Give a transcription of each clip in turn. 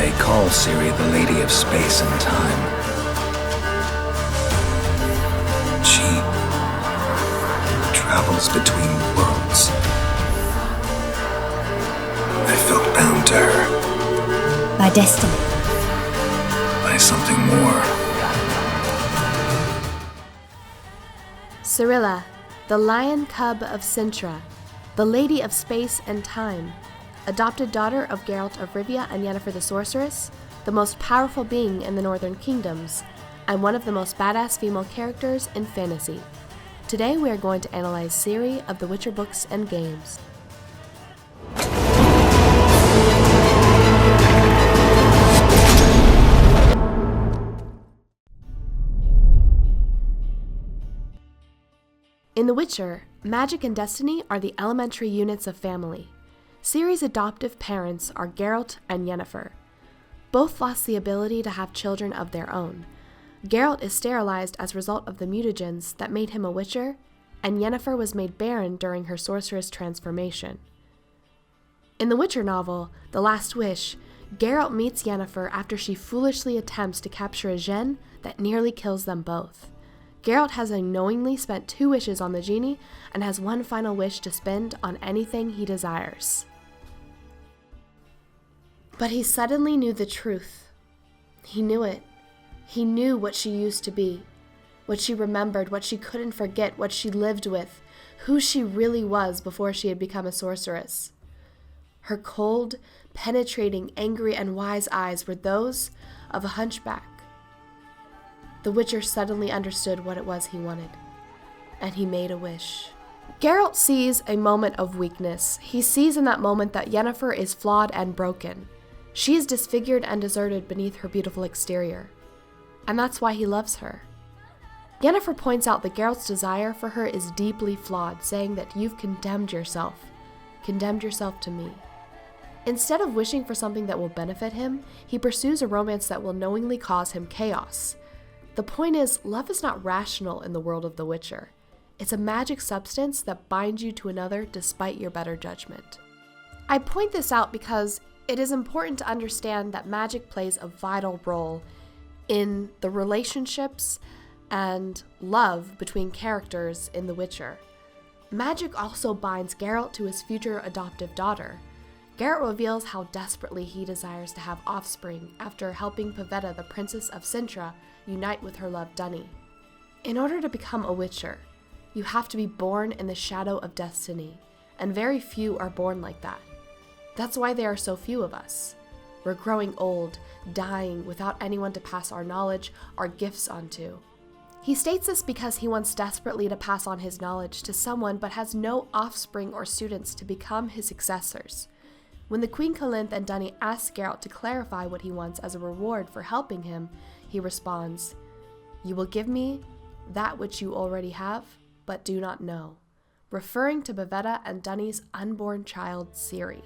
They call Ciri the Lady of Space and Time. She travels between worlds. I felt bound to her. By destiny. By something more. Cirilla, the lion cub of Cintra, the Lady of Space and Time, adopted daughter of Geralt of Rivia and Yennefer the Sorceress, the most powerful being in the Northern Kingdoms, and one of the most badass female characters in fantasy. Today we are going to analyze Ciri of the Witcher books and games. In The Witcher, magic and destiny are the elementary units of family. Ciri's adoptive parents are Geralt and Yennefer. Both lost the ability to have children of their own. Geralt is sterilized as a result of the mutagens that made him a Witcher, and Yennefer was made barren during her sorceress transformation. In the Witcher novel, The Last Wish, Geralt meets Yennefer after she foolishly attempts to capture a gem that nearly kills them both. Geralt has unknowingly spent 2 wishes on the genie and has one final wish to spend on anything he desires. But he suddenly knew the truth. He knew it. He knew what she used to be, what she remembered, what she couldn't forget, what she lived with, who she really was before she had become a sorceress. Her cold, penetrating, angry, and wise eyes were those of a hunchback. The Witcher suddenly understood what it was he wanted, and he made a wish. Geralt sees a moment of weakness. He sees in that moment that Yennefer is flawed and broken. She is disfigured and deserted beneath her beautiful exterior, and that's why he loves her. Yennefer points out that Geralt's desire for her is deeply flawed, saying that you've condemned yourself to me. Instead of wishing for something that will benefit him, he pursues a romance that will knowingly cause him chaos. The point is, love is not rational in the world of The Witcher. It's a magic substance that binds you to another despite your better judgment. I point this out because it is important to understand that magic plays a vital role in the relationships and love between characters in The Witcher. Magic also binds Geralt to his future adoptive daughter. Geralt reveals how desperately he desires to have offspring after helping Pavetta, the Princess of Cintra, unite with her love Dunny. In order to become a Witcher, you have to be born in the shadow of destiny, and very few are born like that. That's why there are so few of us. We're growing old, dying without anyone to pass our knowledge, our gifts onto. He states this because he wants desperately to pass on his knowledge to someone but has no offspring or students to become his successors. When the Queen Calinth and Dunny ask Geralt to clarify what he wants as a reward for helping him, he responds, "You will give me that which you already have, but do not know," referring to Pavetta and Dunny's unborn child, Ciri.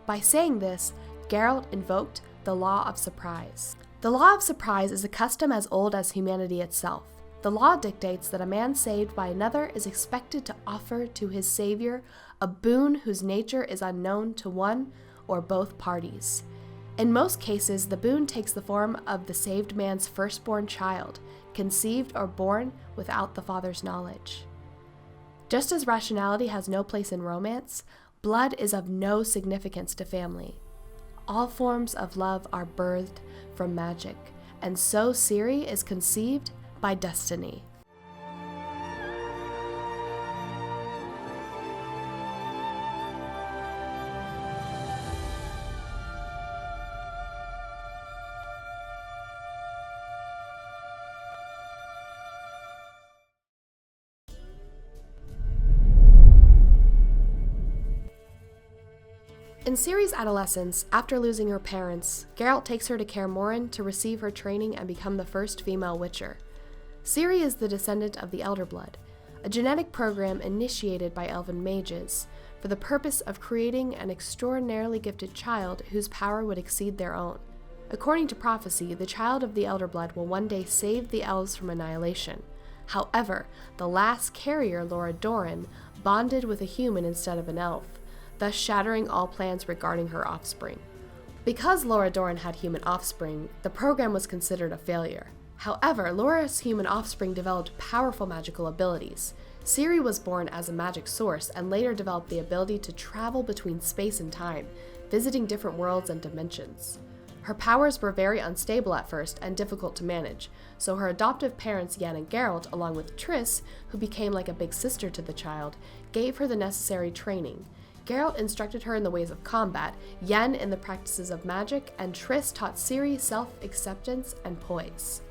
By saying this, Geralt invoked the law of surprise. The law of surprise is a custom as old as humanity itself. The law dictates that a man saved by another is expected to offer to his savior a boon whose nature is unknown to one or both parties. In most cases, the boon takes the form of the saved man's firstborn child, conceived or born without the father's knowledge. Just as rationality has no place in romance, blood is of no significance to family. All forms of love are birthed from magic, and so Ciri is conceived by destiny. In Ciri's adolescence, after losing her parents, Geralt takes her to Kaer Morhen to receive her training and become the first female Witcher. Ciri is the descendant of the Elder Blood, a genetic program initiated by elven mages for the purpose of creating an extraordinarily gifted child whose power would exceed their own. According to prophecy, the child of the Elder Blood will one day save the elves from annihilation. However, the last carrier, Laura Doran, bonded with a human instead of an elf, thus shattering all plans regarding her offspring. Because Laura Doran had human offspring, the program was considered a failure. However, Laura's human offspring developed powerful magical abilities. Ciri was born as a magic source and later developed the ability to travel between space and time, visiting different worlds and dimensions. Her powers were very unstable at first and difficult to manage, so her adoptive parents Yen and Geralt, along with Triss, who became like a big sister to the child, gave her the necessary training. Geralt instructed her in the ways of combat, Yen in the practices of magic, and Triss taught Ciri self-acceptance and poise.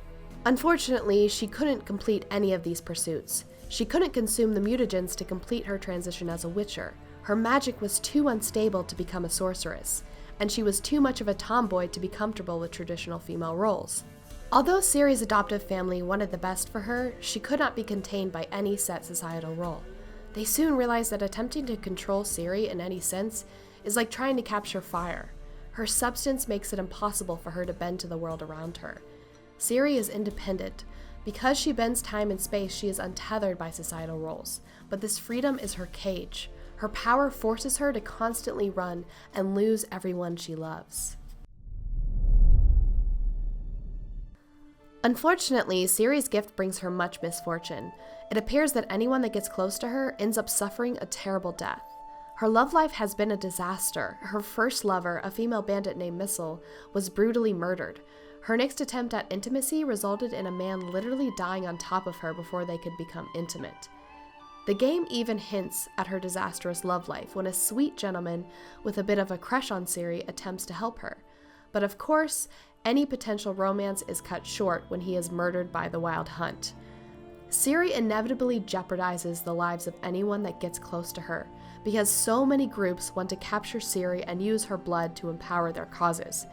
Unfortunately, she couldn't complete any of these pursuits. She couldn't consume the mutagens to complete her transition as a witcher. Her magic was too unstable to become a sorceress, and she was too much of a tomboy to be comfortable with traditional female roles. Although Ciri's adoptive family wanted the best for her, she could not be contained by any set societal role. They soon realized that attempting to control Ciri in any sense is like trying to capture fire. Her substance makes it impossible for her to bend to the world around her. Ciri is independent. Because she bends time and space, she is untethered by societal roles, but this freedom is her cage. Her power forces her to constantly run and lose everyone she loves. Unfortunately, Ciri's gift brings her much misfortune. It appears that anyone that gets close to her ends up suffering a terrible death. Her love life has been a disaster. Her first lover, a female bandit named Missile, was brutally murdered. Her next attempt at intimacy resulted in a man literally dying on top of her before they could become intimate. The game even hints at her disastrous love life when a sweet gentleman with a bit of a crush on Ciri attempts to help her. But of course, any potential romance is cut short when he is murdered by the Wild Hunt. Ciri inevitably jeopardizes the lives of anyone that gets close to her, because so many groups want to capture Ciri and use her blood to empower their causes.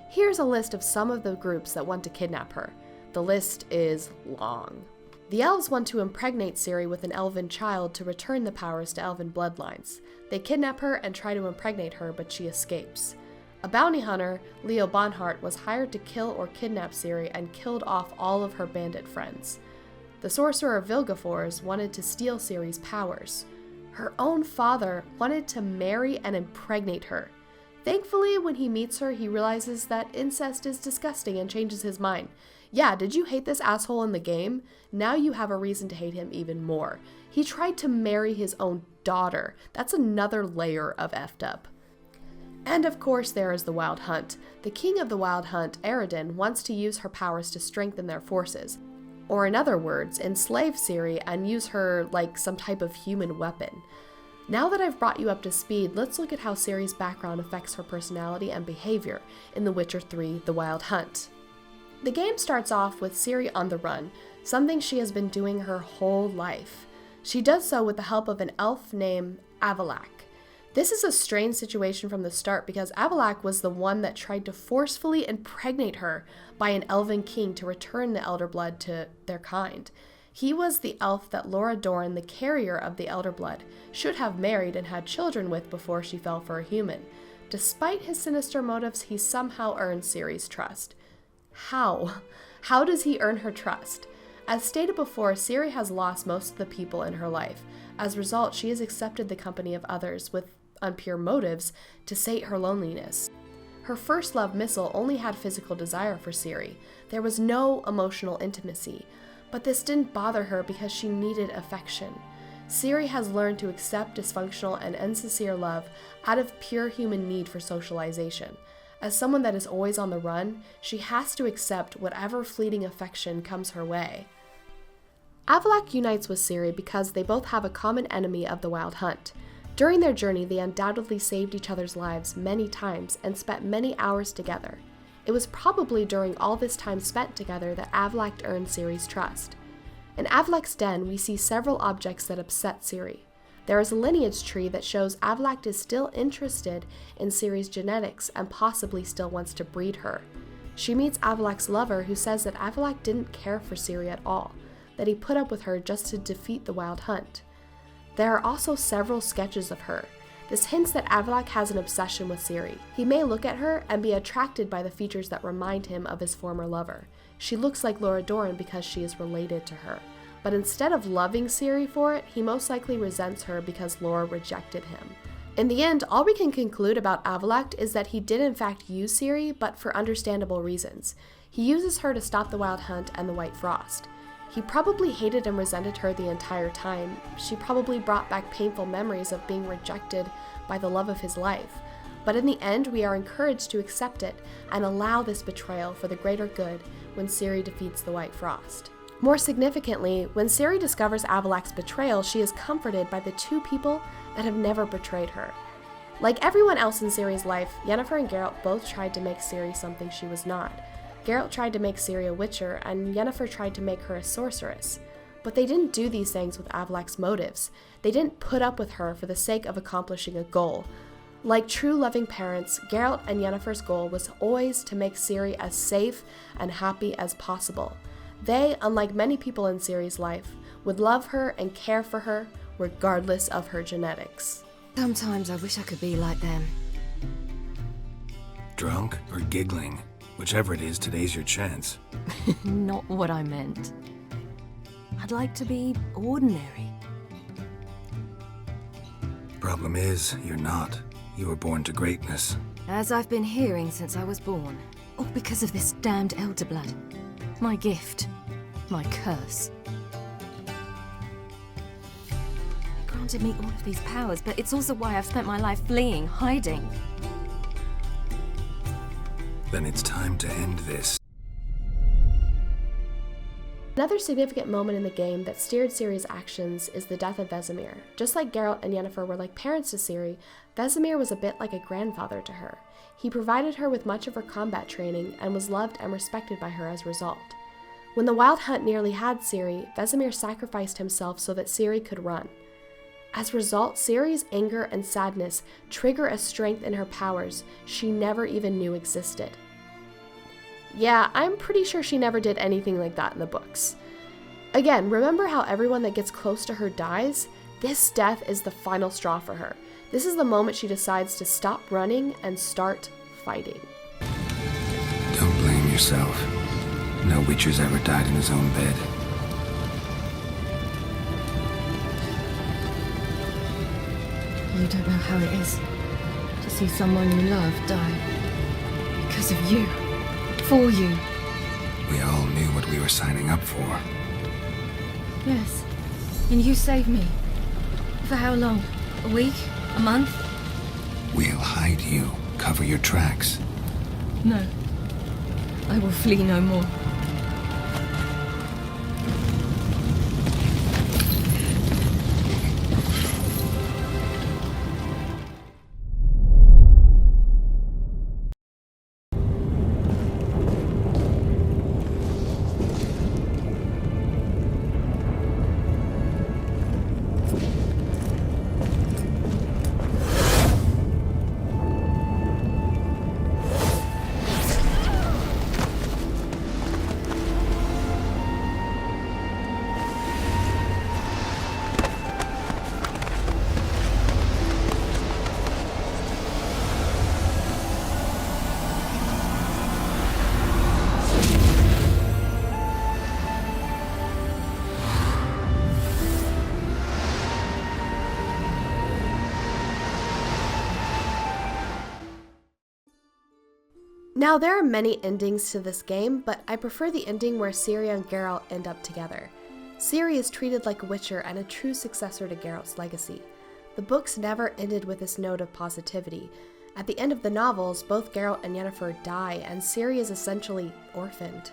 Here's a list of some of the groups that want to kidnap her. The list is long. The elves want to impregnate Ciri with an elven child to return the powers to elven bloodlines. They kidnap her and try to impregnate her, but she escapes. A bounty hunter, Leo Bonhart, was hired to kill or kidnap Ciri and killed off all of her bandit friends. The sorcerer Vilgefortz wanted to steal Ciri's powers. Her own father wanted to marry and impregnate her. Thankfully, when he meets her, he realizes that incest is disgusting and changes his mind. Yeah, did you hate this asshole in the game? Now you have a reason to hate him even more. He tried to marry his own daughter. That's another layer of effed up. And of course there is the Wild Hunt. The king of the Wild Hunt, Eredin, wants to use her powers to strengthen their forces. Or in other words, enslave Ciri and use her like some type of human weapon. Now that I've brought you up to speed, let's look at how Ciri's background affects her personality and behavior in The Witcher 3: The Wild Hunt. The game starts off with Ciri on the run, something she has been doing her whole life. She does so with the help of an elf named Avallac'h. This is a strange situation from the start because Avallac'h was the one that tried to forcefully impregnate her by an elven king to return the elder blood to their kind. He was the elf that Laura Doran, the carrier of the elder blood, should have married and had children with before she fell for a human. Despite his sinister motives, he somehow earned Ciri's trust. How? How does he earn her trust? As stated before, Ciri has lost most of the people in her life. As a result, she has accepted the company of others with unpure motives to sate her loneliness. Her first love, Missile, only had physical desire for Ciri. There was no emotional intimacy, but this didn't bother her because she needed affection. Ciri has learned to accept dysfunctional and insincere love out of pure human need for socialization. As someone that is always on the run, she has to accept whatever fleeting affection comes her way. Avallac'h unites with Ciri because they both have a common enemy of the Wild Hunt. During their journey, they undoubtedly saved each other's lives many times and spent many hours together. It was probably during all this time spent together that Avallac'h earned Ciri's trust. In Avallac'h's den, we see several objects that upset Ciri. There is a lineage tree that shows Avallac'h is still interested in Ciri's genetics and possibly still wants to breed her. She meets Avallac'h's lover, who says that Avallac'h didn't care for Ciri at all, that he put up with her just to defeat the Wild Hunt. There are also several sketches of her. This hints that Avallac'h has an obsession with Ciri. He may look at her and be attracted by the features that remind him of his former lover. She looks like Laura Doran because she is related to her. But instead of loving Ciri for it, he most likely resents her because Laura rejected him. In the end, all we can conclude about Avallac'h is that he did in fact use Ciri, but for understandable reasons. He uses her to stop the Wild Hunt and the White Frost. He probably hated and resented her the entire time. She probably brought back painful memories of being rejected by the love of his life. But in the end, we are encouraged to accept it and allow this betrayal for the greater good when Ciri defeats the White Frost. More significantly, when Ciri discovers Avallac'h's betrayal, she is comforted by the two people that have never betrayed her. Like everyone else in Ciri's life, Yennefer and Geralt both tried to make Ciri something she was not. Geralt tried to make Ciri a witcher, and Yennefer tried to make her a sorceress. But they didn't do these things with Avallac'h's motives. They didn't put up with her for the sake of accomplishing a goal. Like true loving parents, Geralt and Yennefer's goal was always to make Ciri as safe and happy as possible. They, unlike many people in Ciri's life, would love her and care for her regardless of her genetics. Sometimes I wish I could be like them. Drunk or giggling? Whichever it is, today's your chance. Not what I meant. I'd like to be ordinary. Problem is, you're not. You were born to greatness. As I've been hearing since I was born. All because of this damned elder blood. My gift. My curse. It granted me all of these powers, but it's also why I've spent my life fleeing, hiding. Then it's time to end this. Another significant moment in the game that steered Ciri's actions is the death of Vesemir. Just like Geralt and Yennefer were like parents to Ciri, Vesemir was a bit like a grandfather to her. He provided her with much of her combat training and was loved and respected by her as a result. When the Wild Hunt nearly had Ciri, Vesemir sacrificed himself so that Ciri could run. As a result, Ciri's anger and sadness trigger a strength in her powers she never even knew existed. Yeah, I'm pretty sure she never did anything like that in the books. Again, remember how everyone that gets close to her dies? This death is the final straw for her. This is the moment she decides to stop running and start fighting. Don't blame yourself. No Witcher's ever died in his own bed. You don't know how it is to see someone you love die. Because of you. For you. We all knew what we were signing up for. Yes. And you saved me. For how long? A week? A month? We'll hide you. Cover your tracks. No. I will flee no more. Now, there are many endings to this game, but I prefer the ending where Ciri and Geralt end up together. Ciri is treated like a witcher and a true successor to Geralt's legacy. The books never ended with this note of positivity. At the end of the novels, both Geralt and Yennefer die, and Ciri is essentially orphaned.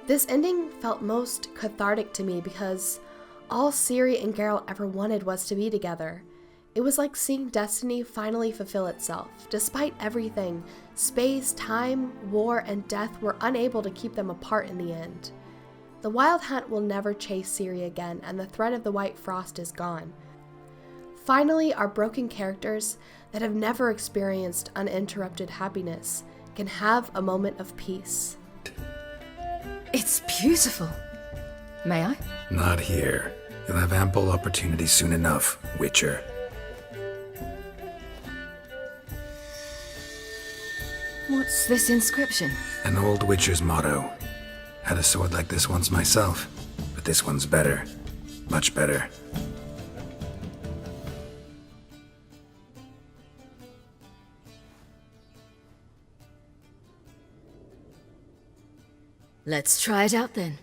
This ending felt most cathartic to me because all Ciri and Geralt ever wanted was to be together. It was like seeing destiny finally fulfill itself. Despite everything, space, time, war, and death were unable to keep them apart in the end. The Wild Hunt will never chase Ciri again, and the threat of the White Frost is gone. Finally, our broken characters that have never experienced uninterrupted happiness can have a moment of peace. It's beautiful. May I? Not here. You'll have ample opportunity soon enough, Witcher. What's this inscription? An old Witcher's motto. Had a sword like this once myself, but this one's better. Much better. Let's try it out then.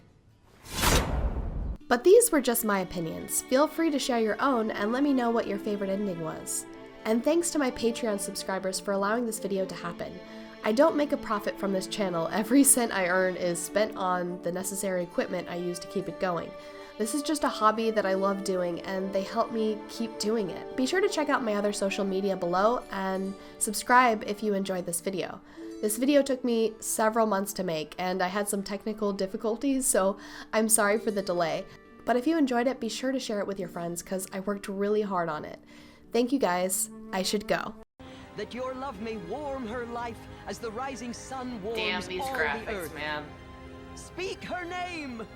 But these were just my opinions. Feel free to share your own and let me know what your favorite ending was. And thanks to my Patreon subscribers for allowing this video to happen. I don't make a profit from this channel. Every cent I earn is spent on the necessary equipment I use to keep it going. This is just a hobby that I love doing, and they help me keep doing it. Be sure to check out my other social media below and subscribe if you enjoyed this video. This video took me several months to make, and I had some technical difficulties, so I'm sorry for the delay. But if you enjoyed it, be sure to share it with your friends, because I worked really hard on it. Thank you guys. I should go. That your love may warm her life as the rising sun warms Damn these all the graphics, earth. man. Speak her name!